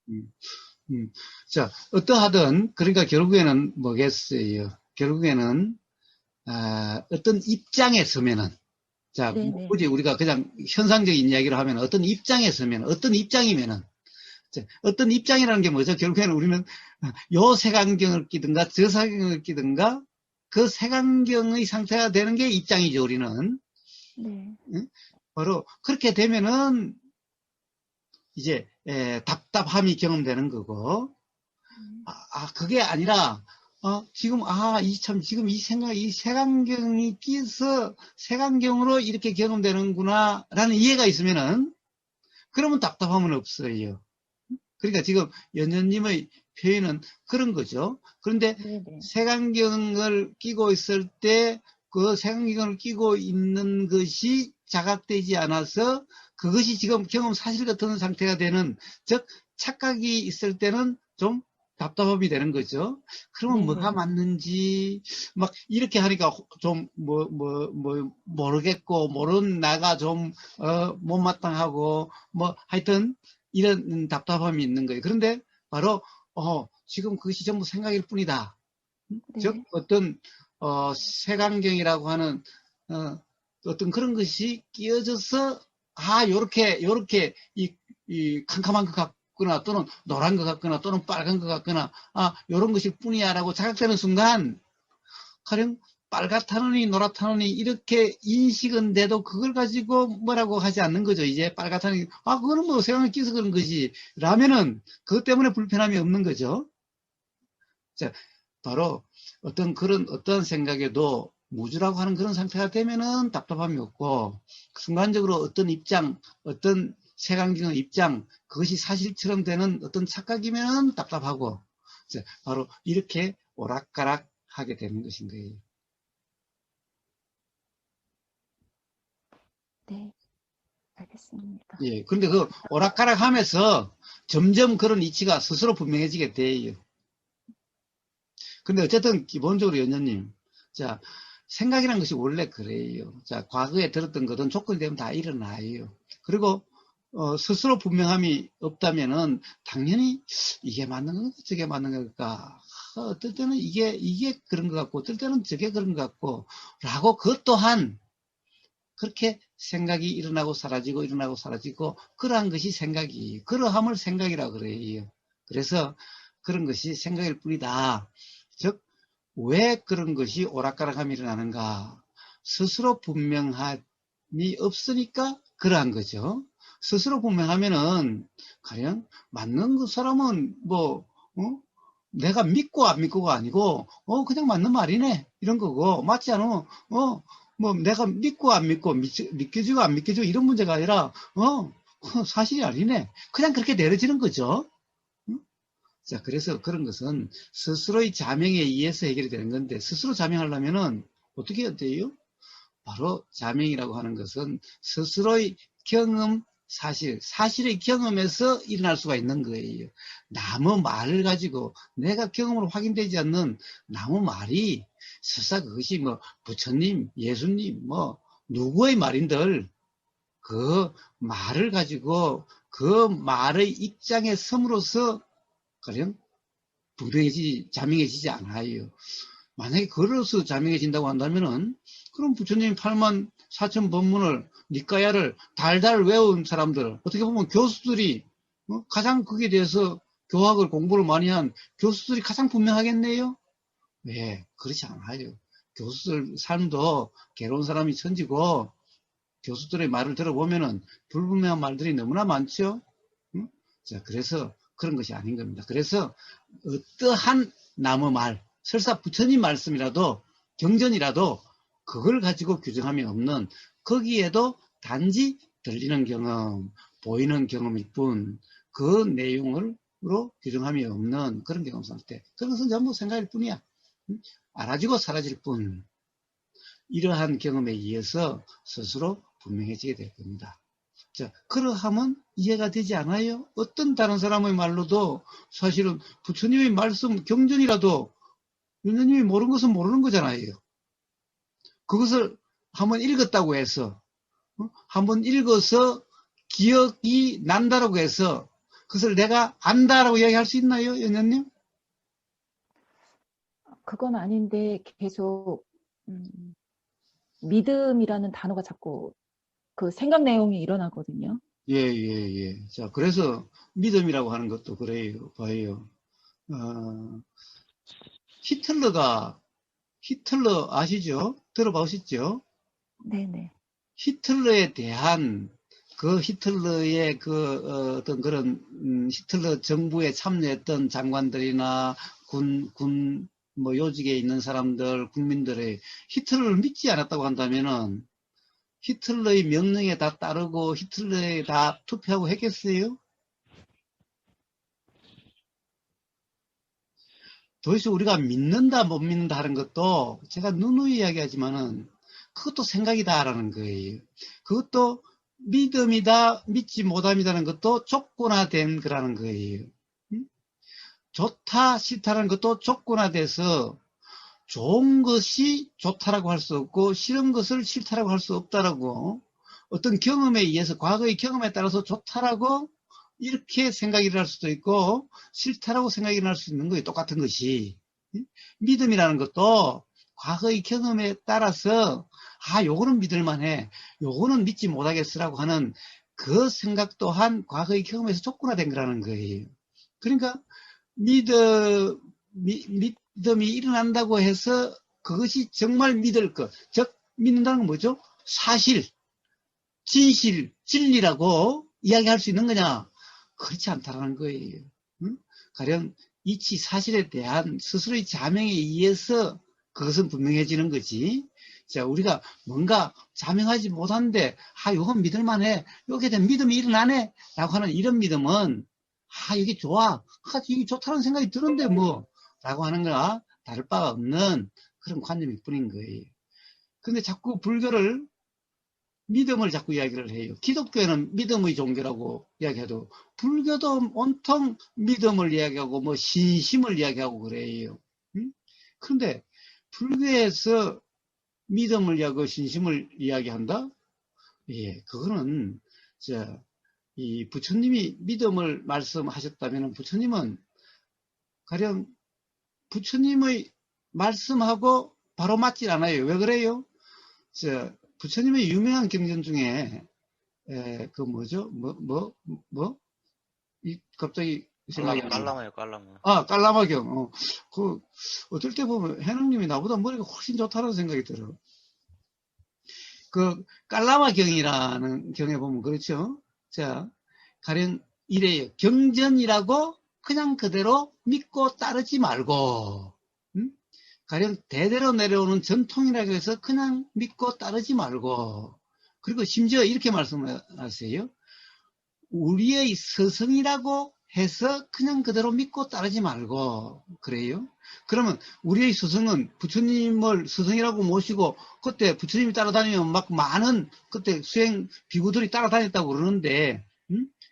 음, 자, 어떠하든, 그러니까 결국에는 뭐겠어요? 결국에는, 어떤 입장에 서면은, 자, 네네, 굳이 우리가 그냥 현상적인 이야기를 하면 어떤 입장에 서면, 어떤 입장이면은, 자, 어떤 입장이라는 게 뭐죠? 결국에는 우리는 요 색안경을 끼든가 저 색안경을 끼든가 그 색안경의 상태가 되는 게 입장이죠, 우리는. 네, 응? 바로 그렇게 되면은 이제 답답함이 경험되는 거고, 그게 아니라, 지금, 지금 이 생각, 이 색안경이 끼서 색안경으로 이렇게 경험되는구나, 라는 이해가 있으면은, 그러면 답답함은 없어요. 그러니까 지금 연연님의 표현은 그런 거죠. 그런데 네네, 색안경을 끼고 있을 때, 그 색안경을 끼고 있는 것이 자각되지 않아서 그것이 지금 경험 사실 같은 상태가 되는, 즉, 착각이 있을 때는 좀 답답함이 되는 거죠. 그러면 뭐가 네네, 맞는지, 막, 이렇게 하니까 좀, 모르겠고, 모르는 나가 좀, 못마땅하고, 뭐, 하여튼, 이런 답답함이 있는 거예요. 그런데 바로, 지금 그것이 전부 생각일 뿐이다. 즉, 네, 어떤, 색안경이라고 하는, 어, 어떤 그런 것이 끼어져서, 요렇게, 이 캄캄한 것 같거나, 또는 노란 것 같거나, 또는 빨간 것 같거나, 요런 것일 뿐이야, 라고 자각되는 순간, 가령 빨갛다느니 노랗다느니 이렇게 인식은 돼도 그걸 가지고 뭐라고 하지 않는 거죠. 이제 빨갛다느니 그거는 뭐 세상에 끼서 그런 거지 라면은 그것 때문에 불편함이 없는 거죠. 자, 바로 어떤 생각에도 무주라고 하는 그런 상태가 되면은 답답함이 없고 순간적으로 어떤 입장, 어떤 색안경의 입장, 그것이 사실처럼 되는 어떤 착각이면 답답하고 자, 바로 이렇게 오락가락 하게 되는 것인 거예요. 네, 알겠습니다. 예, 그런데 그 오락가락 하면서 점점 그런 이치가 스스로 분명해지게 돼요. 근데 어쨌든 기본적으로 연녀님, 자, 생각이란 것이 원래 그래요. 자, 과거에 들었던 것은 조건이 되면 다 일어나요. 그리고, 스스로 분명함이 없다면은 당연히 이게 맞는 건가, 저게 맞는 걸까. 어떨 때는 이게 그런 것 같고, 어떨 때는 저게 그런 것 같고, 라고 그것 또한 그렇게 생각이 일어나고 사라지고 일어나고 사라지고 그러한 것이 생각이 그러함을 생각이라고 그래요. 그래서 그런 것이 생각일 뿐이다. 즉 왜 그런 것이 오락가락함이 일어나는가? 스스로 분명함이 없으니까 그러한 거죠. 스스로 분명하면은 가령 맞는 그 사람은 내가 믿고 안 믿고가 아니고 그냥 맞는 말이네 이런 거고 맞지 않으면 뭐 내가 믿고 안 믿고 믿겨지고 안 믿겨지고 이런 문제가 아니라 사실이 아니네 그냥 그렇게 내려지는 거죠. 응? 자 그래서 그런 것은 스스로의 자명에 의해서 해결이 되는 건데 스스로 자명하려면은 어떻게 해야 돼요? 바로 자명이라고 하는 것은 스스로의 경험, 사실의 경험에서 일어날 수가 있는 거예요. 남의 말을 가지고 내가 경험으로 확인되지 않는 남의 말이 설사 그것이 뭐 부처님, 예수님, 뭐 누구의 말인들 그 말을 가지고 그 말의 입장에 섬으로써 가령 자명해지지 않아요. 만약에 그로서 자명해진다고 한다면은 그럼 부처님 8만 4천 법문을 니까야를 달달 외운 사람들 어떻게 보면 교수들이 가장 거기에 대해서 교학을 공부를 많이 한 교수들이 가장 분명하겠네요. 왜 그렇지 않아요. 교수들 삶도 괴로운 사람이 천지고, 교수들의 말을 들어보면은 불분명한 말들이 너무나 많죠. 응? 자, 그래서 그런 것이 아닌 겁니다. 그래서 어떠한 남의 말, 설사 부처님 말씀이라도 경전이라도 그걸 가지고 규정함이 없는, 거기에도 단지 들리는 경험, 보이는 경험일 뿐 그 내용으로 규정함이 없는 그런 경험 상태, 그런 것은 전부 생각일 뿐이야. 응? 알아지고 사라질 뿐. 이러한 경험에 의해서 스스로 분명해지게 될 겁니다. 자, 그러하면 이해가 되지 않아요? 어떤 다른 사람의 말로도 사실은 부처님의 말씀 경전이라도 윤현님이 모르는 것은 모르는 거잖아요. 그것을 한번 읽었다고 해서, 한번 읽어서 기억이 난다라고 해서 그것을 내가 안다라고 이야기할 수 있나요, 윤현님? 그건 아닌데 계속 믿음이라는 단어가 자꾸 그 생각 내용이 일어나거든요. 예, 예, 예. 자, 그래서 믿음이라고 하는 것도 그래요. 봐요. 히틀러 아시죠? 들어보셨죠? 네네. 히틀러에 대한 그 히틀러의 그 어떤 그런 히틀러 정부에 참여했던 장관들이나 군 뭐 요직에 있는 사람들, 국민들의 히틀러를 믿지 않았다고 한다면은 히틀러의 명령에 다 따르고 히틀러에 다 투표하고 했겠어요? 도대체 우리가 믿는다 못 믿는다 하는 것도 제가 누누이 이야기하지만은 그것도 생각이다라는 거예요. 그것도 믿음이다 믿지 못함이다는 것도 조건화된 거라는 거예요. 좋다 싫다라는 것도 조건화돼서 좋은 것이 좋다라고 할 수 없고 싫은 것을 싫다라고 할 수 없다라고, 어떤 경험에 의해서 과거의 경험에 따라서 좋다라고 이렇게 생각이 날 수도 있고 싫다라고 생각이 날 수 있는 거예요. 똑같은 것이. 믿음이라는 것도 과거의 경험에 따라서 요거는 믿을만해, 요거는 믿지 못하겠으라고 하는 그 생각 또한 과거의 경험에서 조건화된 거라는 거예요. 그러니까 믿음이 일어난다고 해서 그것이 정말 믿을 것, 즉 믿는다는 건 뭐죠? 사실, 진실, 진리라고 이야기할 수 있는 거냐? 그렇지 않다라는 거예요. 응? 가령 이치 사실에 대한 스스로의 자명에 의해서 그것은 분명해지는 거지. 자, 우리가 뭔가 자명하지 못한데 이건 믿을만해, 여기에 대한 믿음이 일어나네 라고 하는 이런 믿음은 이게 좋아, 이게 좋다는 생각이 드는데 뭐 라고 하는 거나 다를 바가 없는 그런 관념일 뿐인 거예요. 근데 자꾸 불교를 믿음을 자꾸 이야기를 해요. 기독교는 믿음의 종교라고 이야기해도 불교도 온통 믿음을 이야기하고 뭐 신심을 이야기하고 그래요. 그런데 불교에서 믿음을 이야기하고 신심을 이야기한다? 예, 그거는 이 부처님이 믿음을 말씀하셨다면 부처님은 가령 부처님의 말씀하고 바로 맞질 않아요. 왜 그래요? 부처님의 유명한 경전 중에 그 뭐죠? 갑자기 생각이 안 나요. 깔라마요, 깔라마. 깔라마경. 그 어떨 때 보면 해능님이 나보다 머리가 훨씬 좋다는 생각이 들어. 그 깔라마경이라는 경에 보면 그렇죠. 자, 가령 이래요. 경전이라고 그냥 그대로 믿고 따르지 말고, 가령 대대로 내려오는 전통이라고 해서 그냥 믿고 따르지 말고, 그리고 심지어 이렇게 말씀하세요. 우리의 스승이라고 해서 그냥 그대로 믿고 따르지 말고, 그래요. 그러면 우리의 스승은 부처님을 스승이라고 모시고 그때 부처님이 따라다니면 막 많은 그때 수행 비구들이 따라다녔다고 그러는데,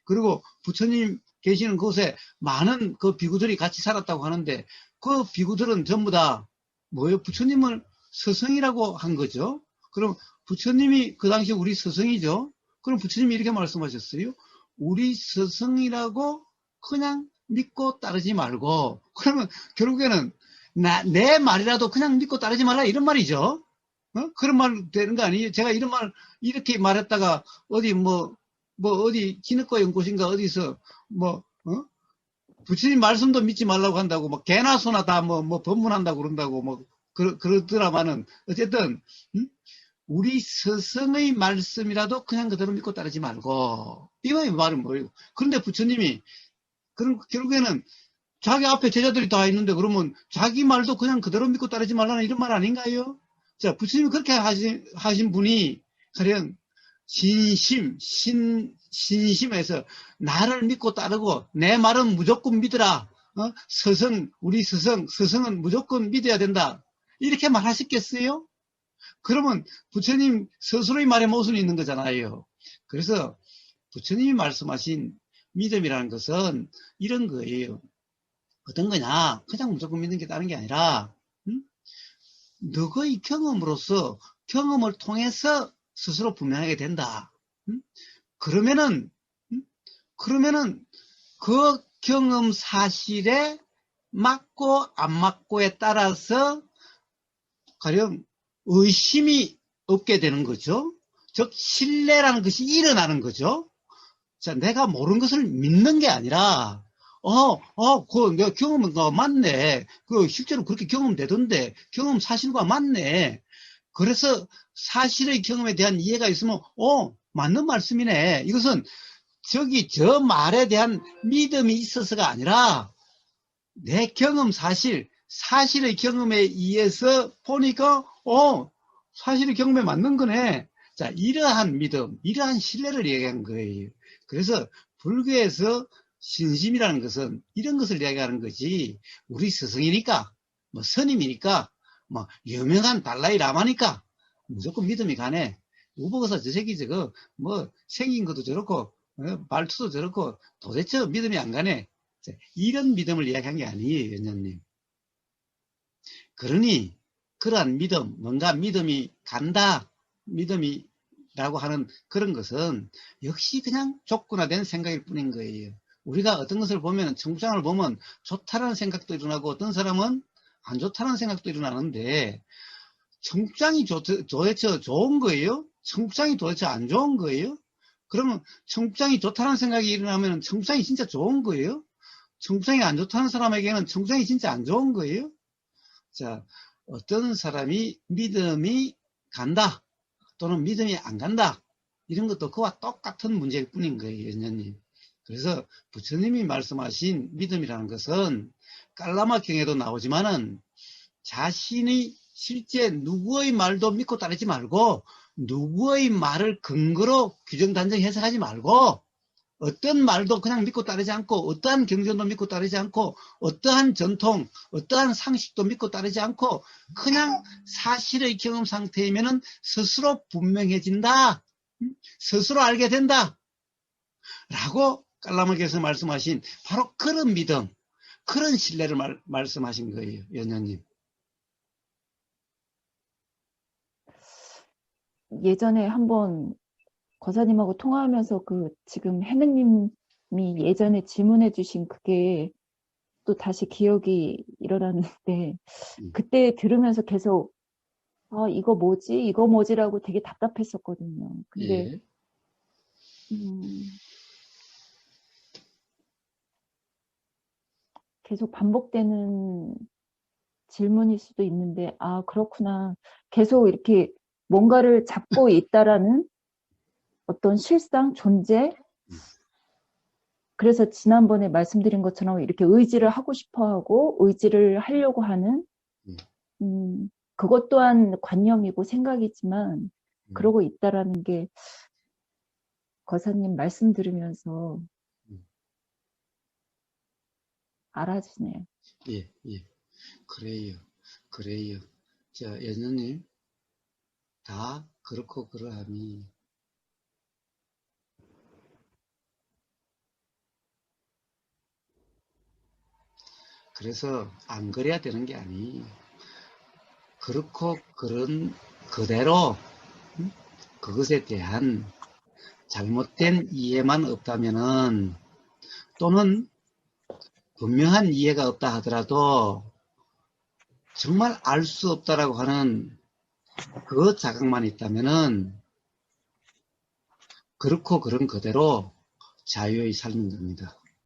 그리고 부처님 계시는 곳에 많은 그 비구들이 같이 살았다고 하는데 그 비구들은 전부 다 뭐예요? 부처님을 스승이라고 한 거죠. 그럼 부처님이 그 당시 우리 스승이죠. 그럼 부처님이 이렇게 말씀하셨어요. 우리 스승이라고 그냥 믿고 따르지 말고, 그러면 결국에는 내 말이라도 그냥 믿고 따르지 말라 이런 말이죠. 그런 말 되는 거 아니에요? 제가 이런 말 이렇게 말했다가 어디 어디 기능과 연구소인가 어디서 부처님 말씀도 믿지 말라고 한다고 개나 소나 다 법문한다고 그런다고 그러더라마는 어쨌든 우리 스승의 말씀이라도 그냥 그대로 믿고 따르지 말고 이거의 말은 뭐예요? 그런데 부처님이 그럼 결국에는 자기 앞에 제자들이 다 있는데 그러면 자기 말도 그냥 그대로 믿고 따르지 말라는 이런 말 아닌가요? 자, 부처님이 그렇게 하신 분이 가령 신심에서 나를 믿고 따르고 내 말은 무조건 믿으라. 우리 스승은 무조건 믿어야 된다. 이렇게 말하셨겠어요? 그러면 부처님 스스로의 말에 모순이 있는 거잖아요. 그래서 부처님이 말씀하신 믿음이라는 것은 이런 거예요. 어떤 거냐? 그냥 무조건 믿는 게 다른 게 아니라, 너의 경험으로서 경험을 통해서 스스로 분명하게 된다. 그러면은 그 경험 사실에 맞고 안 맞고에 따라서 가령 의심이 없게 되는 거죠. 즉 신뢰라는 것이 일어나는 거죠. 자, 내가 모르는 것을 믿는 게 아니라 내가 경험한 거 맞네. 실제로 그렇게 경험되던데 경험 사실과 맞네. 그래서 사실의 경험에 대한 이해가 있으면 맞는 말씀이네. 이것은 저 말에 대한 믿음이 있어서가 아니라 내 경험 사실의 경험에 의해서 보니까 사실의 경험에 맞는 거네. 자, 이러한 믿음, 이러한 신뢰를 얘기한 거예요. 그래서 불교에서 신심이라는 것은 이런 것을 이야기하는 거지. 우리 스승이니까, 뭐 스님이니까, 뭐 유명한 달라이 라마니까 무조건 믿음이 가네. 우보거사 저 새끼 저거 뭐 생긴 것도 저렇고 말투도 저렇고 도대체 믿음이 안 가네. 자, 이런 믿음을 이야기한 게 아니에요, 연장님. 그러니 그러한 믿음, 뭔가 믿음이 간다, 믿음이라고 하는 그런 것은 역시 그냥 족구나된 생각일 뿐인 거예요. 우리가 어떤 것을 보면, 청부장을 보면 좋다는 생각도 일어나고 어떤 사람은 안 좋다는 생각도 일어나는데 청부장이 도대체 좋은 거예요? 청부장이 도대체 안 좋은 거예요? 그러면 청부장이 좋다는 생각이 일어나면 청부장이 진짜 좋은 거예요? 청부장이 안 좋다는 사람에게는 청부장이 진짜 안 좋은 거예요? 자, 어떤 사람이 믿음이 간다 또는 믿음이 안 간다 이런 것도 그와 똑같은 문제일 뿐인 거예요, 연녀님. 그래서 부처님이 말씀하신 믿음이라는 것은 깔라마경에도 나오지만은 자신이 실제 누구의 말도 믿고 따르지 말고 누구의 말을 근거로 규정 단정 해석하지 말고 어떤 말도 그냥 믿고 따르지 않고 어떠한 경전도 믿고 따르지 않고 어떠한 전통, 어떠한 상식도 믿고 따르지 않고 그냥 사실의 경험 상태이면은 스스로 분명해진다. 스스로 알게 된다. 라고 깔라마에서 말씀하신 바로 그런 믿음, 그런 신뢰를 말씀하신 거예요. 연녀님. 예전에 한번 거사님하고 통화하면서 지금 해능님이 예전에 질문해 주신 그게 또 다시 기억이 일어났는데 그때 들으면서 계속 이거 뭐지? 이거 뭐지라고 되게 답답했었거든요. 근데 예. 계속 반복되는 질문일 수도 있는데 그렇구나. 계속 이렇게 뭔가를 잡고 있다라는 어떤 실상, 존재. 그래서 지난번에 말씀드린 것처럼 이렇게 의지를 하고 싶어하고 의지를 하려고 하는 그것 또한 관념이고 생각이지만 그러고 있다라는 게 거사님 말씀 들으면서 알아지네요. 예. 그래요. 자, 연녀님, 다 그렇고 그러하니 그래서 안 그래야 되는 게 아니. 그렇고 그런 그대로 그것에 대한 잘못된 이해만 없다면은 또는 분명한 이해가 없다 하더라도 정말 알 수 없다라고 하는 그 자각만 있다면은 그렇고 그런 그대로 자유히 사는 겁니다.